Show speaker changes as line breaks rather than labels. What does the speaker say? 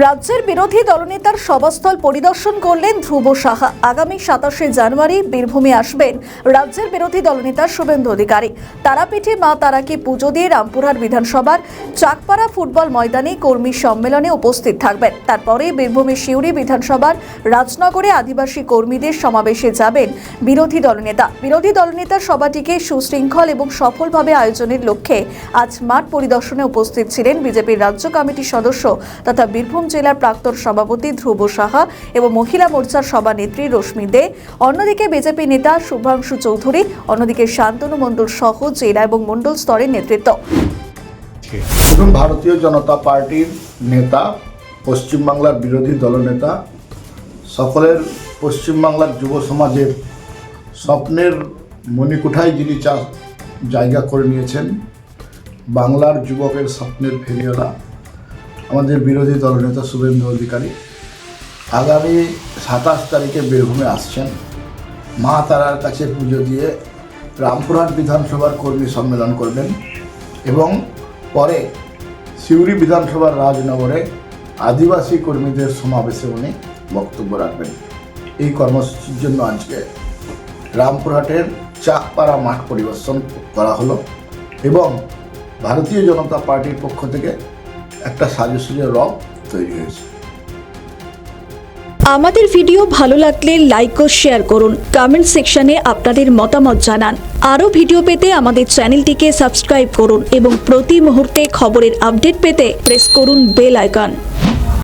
রাজ্যের বিরোধী দলনেতার সভাস্থল পরিদর্শন করলেন ধ্রুব সাহা। আগামী 27শে জানুয়ারি বীরভূমে আসবেন রাজ্যের বিরোধী দলনেতা শুভেন্দু অধিকারী। তারাপীঠে মা তারাকে পুজো দিয়ে রামপুরহাট বিধানসভার চাকপাড়া ফুটবল ময়দানে কর্মী সম্মেলনে উপস্থিত থাকবেন। তারপরে বীরভূমের সিউড়ি বিধানসভার রাজনগরে আদিবাসী কর্মীদের সমাবেশে যাবেন বিরোধী দলনেতা। বিরোধী দলনেতার সভাটিকে সুশৃঙ্খল এবং সফলভাবে আয়োজনের লক্ষ্যে আজ মাঠ পরিদর্শনে উপস্থিত ছিলেন বিজেপির রাজ্য কমিটির সদস্য তথা বীরভূম জেলার প্রাক্তন সভাপতি ধ্রুব সাহা এবং মহিলা মোর্চার সভানেত্রী রশ্মি দে। অন্যদিকে বিজেপি নেতা শুভ্রাংশু চৌধুরী, অন্যদিকে শান্তনু মণ্ডল সহ জেলা এবং মণ্ডল স্তরের নেতৃত্ব।
ভারতীয় জনতা পার্টির নেতা, পশ্চিমবাংলার বিরোধী দলনেতা, সকলের পশ্চিমবাংলার যুব সমাজের স্বপ্নের মণিকুঠায় যিনি জায়গা করে নিয়েছেন, বাংলার যুবকের স্বপ্নের ফেরিওয়ালা আমাদের বিরোধী দলনেতা শুভেন্দু অধিকারী আগামী 27 তারিখে বীরভূমে আসছেন। মা তারার কাছে পুজো দিয়ে রামপুরহাট বিধানসভার কর্মী সম্মেলন করবেন এবং পরে সিউড়ি বিধানসভার রাজনগরে আদিবাসী কর্মীদের সমাবেশে উনি বক্তব্য রাখবেন। এই কর্মসূচির জন্য আজকে রামপুরহাটের চাকপাড়া মাঠ পরিদর্শন করা হলো এবং ভারতীয় জনতা পার্টির পক্ষ থেকে একটা সাজসজ্জা রং তৈরি হয়েছে।
আমাদের ভিডিও ভালো লাগলে লাইক ও শেয়ার করুন, কমেন্ট সেকশনে আপনাদের মতামত জানান। আরও ভিডিও পেতে আমাদের চ্যানেলটিকে সাবস্ক্রাইব করুন এবং প্রতি মুহূর্তে খবরের আপডেট পেতে প্রেস করুন বেল আইকন।